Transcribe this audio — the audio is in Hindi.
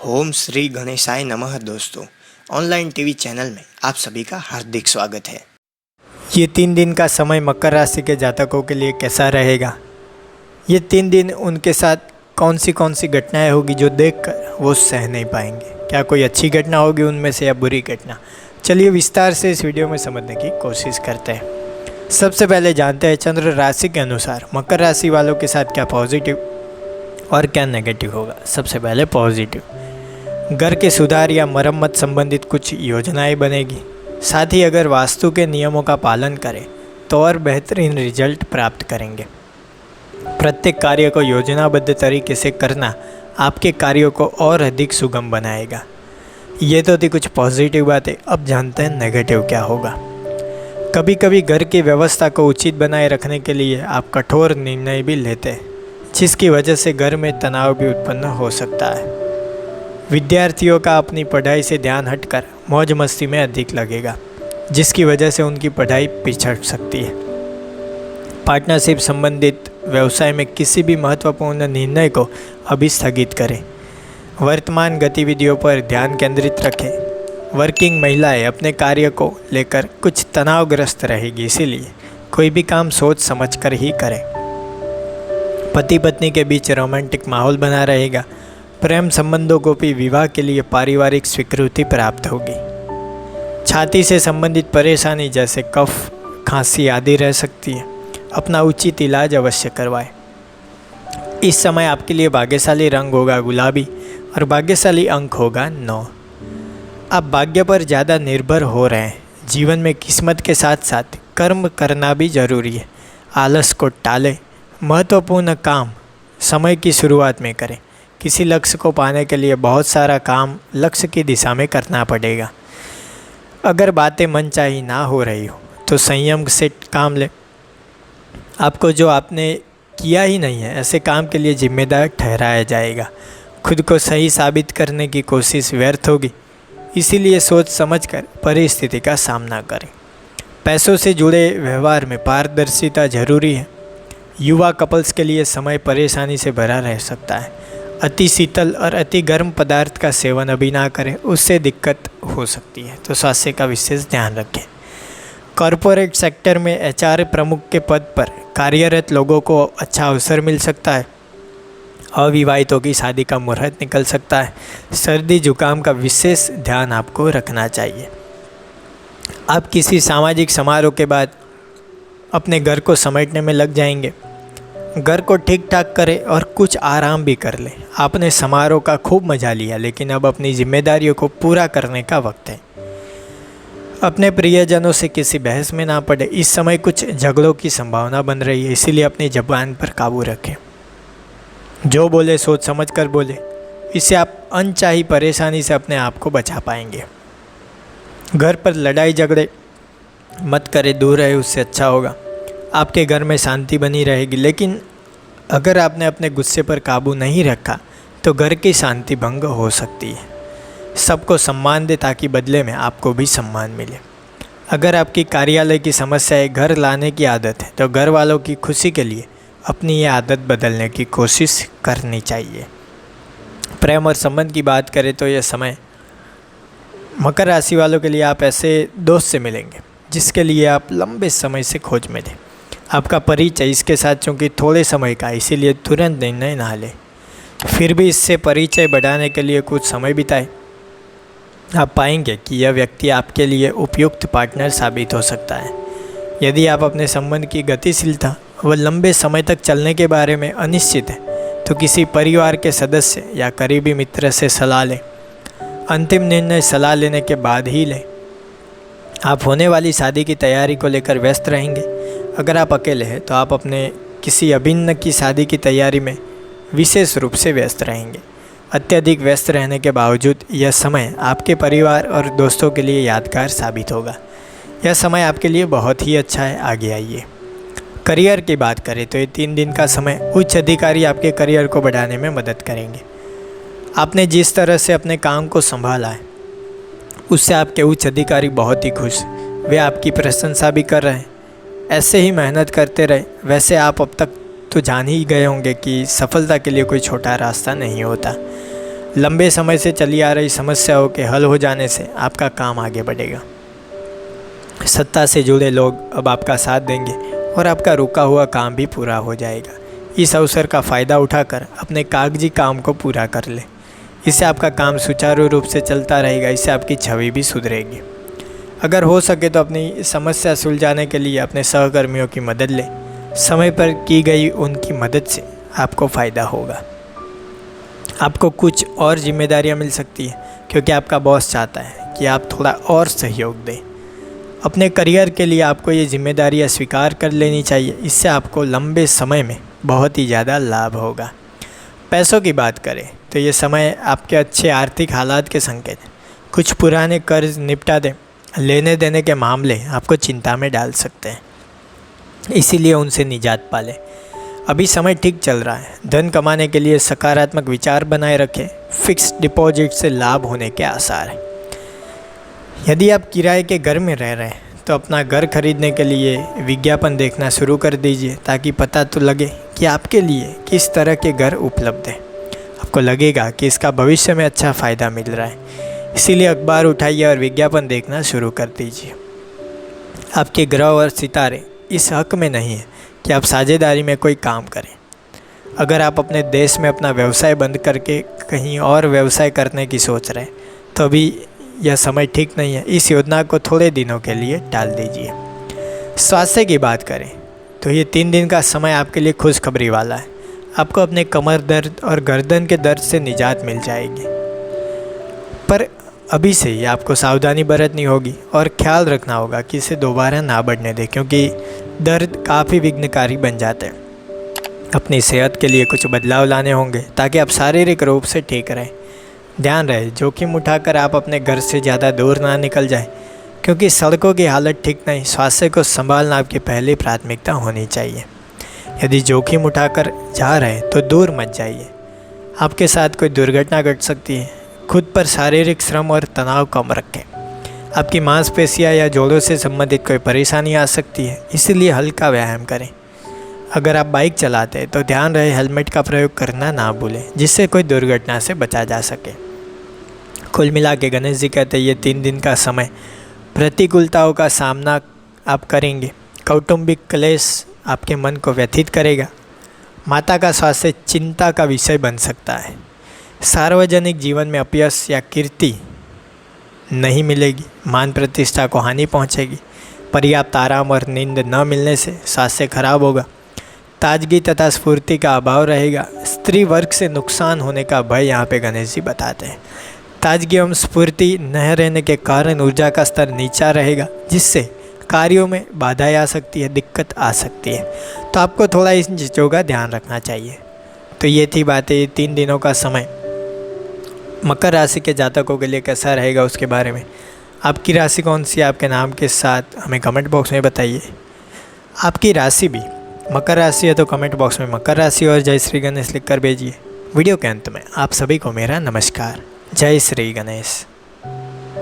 ओम श्री गणेशाय नमः। दोस्तों, ऑनलाइन टीवी चैनल में आप सभी का हार्दिक स्वागत है। ये 3 दिन का समय मकर राशि के जातकों के लिए कैसा रहेगा? ये 3 दिन उनके साथ कौन सी घटनाएं होगी जो देखकर वो सह नहीं पाएंगे? क्या कोई अच्छी घटना होगी उनमें से या बुरी घटना? चलिए विस्तार से इस वीडियो में समझने की कोशिश करते हैं। सबसे पहले जानते हैं चंद्र राशि के अनुसार मकर राशि वालों के साथ क्या पॉजिटिव और क्या नेगेटिव होगा। सबसे पहले पॉजिटिव, घर के सुधार या मरम्मत संबंधित कुछ योजनाएं बनेगी। साथ ही अगर वास्तु के नियमों का पालन करें तो और बेहतरीन रिजल्ट प्राप्त करेंगे। प्रत्येक कार्य को योजनाबद्ध तरीके से करना आपके कार्यों को और अधिक सुगम बनाएगा। ये तो थी कुछ पॉजिटिव बातें। अब जानते हैं नेगेटिव क्या होगा। कभी कभी घर की व्यवस्था को उचित बनाए रखने के लिए आप कठोर निर्णय भी लेते हैं, जिसकी वजह से घर में तनाव भी उत्पन्न हो सकता है। विद्यार्थियों का अपनी पढ़ाई से ध्यान हटकर मौज मस्ती में अधिक लगेगा, जिसकी वजह से उनकी पढ़ाई पिछड़ सकती है। पार्टनरशिप संबंधित व्यवसाय में किसी भी महत्वपूर्ण निर्णय को अभी स्थगित करें। वर्तमान गतिविधियों पर ध्यान केंद्रित रखें। वर्किंग महिलाएं अपने कार्य को लेकर कुछ तनावग्रस्त रहेगी, इसीलिए कोई भी काम सोच समझकर ही करें। पति पत्नी के बीच रोमांटिक माहौल बना रहेगा। प्रेम संबंधों को भी विवाह के लिए पारिवारिक स्वीकृति प्राप्त होगी। छाती से संबंधित परेशानी जैसे कफ, खांसी आदि रह सकती है। अपना उचित इलाज अवश्य करवाएं। इस समय आपके लिए भाग्यशाली रंग होगा गुलाबी और भाग्यशाली अंक होगा 9। आप भाग्य पर ज़्यादा निर्भर हो रहे हैं। जीवन में किस्मत के साथ साथ कर्म करना भी जरूरी है। आलस को टालें। महत्वपूर्ण काम समय की शुरुआत में करें। किसी लक्ष्य को पाने के लिए बहुत सारा काम लक्ष्य की दिशा में करना पड़ेगा। अगर बातें मनचाही ना हो रही हो तो संयम से काम लें। आपको जो आपने किया ही नहीं है ऐसे काम के लिए जिम्मेदार ठहराया जाएगा। खुद को सही साबित करने की कोशिश व्यर्थ होगी, इसीलिए सोच समझकर परिस्थिति का सामना करें। पैसों से जुड़े व्यवहार में पारदर्शिता जरूरी है। युवा कपल्स के लिए समय परेशानी से भरा रह सकता है। अति शीतल और अति गर्म पदार्थ का सेवन अभी ना करें, उससे दिक्कत हो सकती है, तो स्वास्थ्य का विशेष ध्यान रखें। कॉरपोरेट सेक्टर में एचआर प्रमुख के पद पर कार्यरत लोगों को अच्छा अवसर मिल सकता है। अविवाहितों की शादी का मुहूर्त निकल सकता है। सर्दी जुकाम का विशेष ध्यान आपको रखना चाहिए। आप किसी सामाजिक समारोह के बाद अपने घर को समेटने में लग जाएंगे। घर को ठीक ठाक करें और कुछ आराम भी कर लें। आपने समारोह का खूब मजा लिया, लेकिन अब अपनी जिम्मेदारियों को पूरा करने का वक्त है। अपने प्रियजनों से किसी बहस में ना पड़े। इस समय कुछ झगड़ों की संभावना बन रही है, इसीलिए अपनी ज़बान पर काबू रखें। जो बोले सोच समझ कर बोले। इससे आप अनचाही परेशानी से अपने आप को बचा पाएंगे। घर पर लड़ाई झगड़े मत करें, दूर रहे, उससे अच्छा होगा। आपके घर में शांति बनी रहेगी, लेकिन अगर आपने अपने गुस्से पर काबू नहीं रखा तो घर की शांति भंग हो सकती है। सबको सम्मान दें ताकि बदले में आपको भी सम्मान मिले। अगर आपकी कार्यालय की समस्या है घर लाने की आदत है, तो घर वालों की खुशी के लिए अपनी ये आदत बदलने की कोशिश करनी चाहिए। प्रेम और संबंध की बात करें तो यह समय मकर राशि वालों के लिए आप ऐसे दोस्त से मिलेंगे जिसके लिए आप लंबे समय से खोज में थे। आपका परिचय इसके साथ चूँकि थोड़े समय का, इसीलिए तुरंत निर्णय ना लें। फिर भी इससे परिचय बढ़ाने के लिए कुछ समय बिताएं। आप पाएंगे कि यह व्यक्ति आपके लिए उपयुक्त पार्टनर साबित हो सकता है। यदि आप अपने संबंध की गतिशीलता व लंबे समय तक चलने के बारे में अनिश्चित हैं तो किसी परिवार के सदस्य या करीबी मित्र से सलाह लें। अंतिम निर्णय सलाह लेने के बाद ही लें। आप होने वाली शादी की तैयारी को लेकर व्यस्त रहेंगे। अगर आप अकेले हैं तो आप अपने किसी अभिन्न की शादी की तैयारी में विशेष रूप से व्यस्त रहेंगे। अत्यधिक व्यस्त रहने के बावजूद यह समय आपके परिवार और दोस्तों के लिए यादगार साबित होगा। यह समय आपके लिए बहुत ही अच्छा है। आगे आइए, करियर की बात करें तो ये 3 दिन का समय उच्च अधिकारी आपके करियर को बढ़ाने में मदद करेंगे। आपने जिस तरह से अपने काम को संभाला है उससे आपके उच्च अधिकारी बहुत ही खुश। वे आपकी प्रशंसा भी कर रहे हैं। ऐसे ही मेहनत करते रहे। वैसे आप अब तक तो जान ही गए होंगे कि सफलता के लिए कोई छोटा रास्ता नहीं होता। लंबे समय से चली आ रही समस्याओं के हल हो जाने से आपका काम आगे बढ़ेगा। सत्ता से जुड़े लोग अब आपका साथ देंगे और आपका रुका हुआ काम भी पूरा हो जाएगा। इस अवसर का फ़ायदा उठाकर अपने कागजी काम को पूरा कर ले। इससे आपका काम सुचारू रूप से चलता रहेगा। इससे आपकी छवि भी सुधरेगी। अगर हो सके तो अपनी समस्या सुलझाने के लिए अपने सहकर्मियों की मदद लें। समय पर की गई उनकी मदद से आपको फ़ायदा होगा। आपको कुछ और जिम्मेदारियां मिल सकती हैं क्योंकि आपका बॉस चाहता है कि आप थोड़ा और सहयोग दें। अपने करियर के लिए आपको ये जिम्मेदारियां स्वीकार कर लेनी चाहिए। इससे आपको लंबे समय में बहुत ही ज़्यादा लाभ होगा। पैसों की बात करें तो ये समय आपके अच्छे आर्थिक हालात के संकेत हैं। कुछ पुराने कर्ज निपटा दें। लेने देने के मामले आपको चिंता में डाल सकते हैं, इसीलिए उनसे निजात पालें। अभी समय ठीक चल रहा है। धन कमाने के लिए सकारात्मक विचार बनाए रखें। फिक्स्ड डिपॉजिट से लाभ होने के आसार हैं। यदि आप किराए के घर में रह रहे हैं तो अपना घर खरीदने के लिए विज्ञापन देखना शुरू कर दीजिए, ताकि पता तो लगे कि आपके लिए किस तरह के घर उपलब्ध हैं। आपको लगेगा कि इसका भविष्य में अच्छा फ़ायदा मिल रहा है। इसीलिए अखबार उठाइए और विज्ञापन देखना शुरू कर दीजिए। आपके ग्रह और सितारे इस हक में नहीं है कि आप साझेदारी में कोई काम करें। अगर आप अपने देश में अपना व्यवसाय बंद करके कहीं और व्यवसाय करने की सोच रहे हैं तो अभी यह समय ठीक नहीं है। इस योजना को थोड़े दिनों के लिए टाल दीजिए। स्वास्थ्य की बात करें तो ये 3 दिन का समय आपके लिए खुशखबरी वाला है। आपको अपने कमर दर्द और गर्दन के दर्द से निजात मिल जाएगी, पर अभी से ही आपको सावधानी बरतनी होगी और ख्याल रखना होगा कि इसे दोबारा ना बढ़ने दें, क्योंकि दर्द काफ़ी विघ्नकारी बन जाते हैं। अपनी सेहत के लिए कुछ बदलाव लाने होंगे ताकि आप शारीरिक रूप से ठीक रहें। ध्यान रहे जोखिम उठाकर आप अपने घर से ज़्यादा दूर ना निकल जाएं, क्योंकि सड़कों की हालत ठीक नहीं। स्वास्थ्य को संभालना आपकी पहली प्राथमिकता होनी चाहिए। यदि जोखिम उठाकर जा रहे हैं तो दूर मत जाइए। आपके साथ कोई दुर्घटना घट सकती है। खुद पर शारीरिक श्रम और तनाव कम रखें। आपकी मांसपेशियां या जोड़ों से संबंधित कोई परेशानी आ सकती है, इसलिए हल्का व्यायाम करें। अगर आप बाइक चलाते हैं तो ध्यान रहे हेलमेट का प्रयोग करना ना भूलें, जिससे कोई दुर्घटना से बचा जा सके। कुल मिला के गणेश जी कहते हैं ये 3 दिन का समय प्रतिकूलताओं का सामना आप करेंगे। कौटुंबिक क्लेश आपके मन को व्यथित करेगा। माता का स्वास्थ्य चिंता का विषय बन सकता है। सार्वजनिक जीवन में अपयश या कीर्ति नहीं मिलेगी। मान प्रतिष्ठा को हानि पहुंचेगी। पर्याप्त आराम और नींद न मिलने से स्वास्थ्य खराब होगा। ताजगी तथा स्फूर्ति का अभाव रहेगा। स्त्री वर्ग से नुकसान होने का भय यहाँ पे गणेश जी बताते हैं। ताजगी एवं स्फूर्ति न रहने के कारण ऊर्जा का स्तर नीचा रहेगा, जिससे कार्यों में बाधाएं आ सकती है, दिक्कत आ सकती है। तो आपको थोड़ा इन चीज़ों का ध्यान रखना चाहिए। तो ये थी बातें। 3 दिनों का समय मकर राशि के जातकों के लिए कैसा रहेगा उसके बारे में। आपकी राशि कौन सी है, आपके नाम के साथ हमें कमेंट बॉक्स में बताइए। आपकी राशि भी मकर राशि है तो कमेंट बॉक्स में मकर राशि और जय श्री गणेश लिखकर भेजिए। वीडियो के अंत में आप सभी को मेरा नमस्कार। जय श्री गणेश।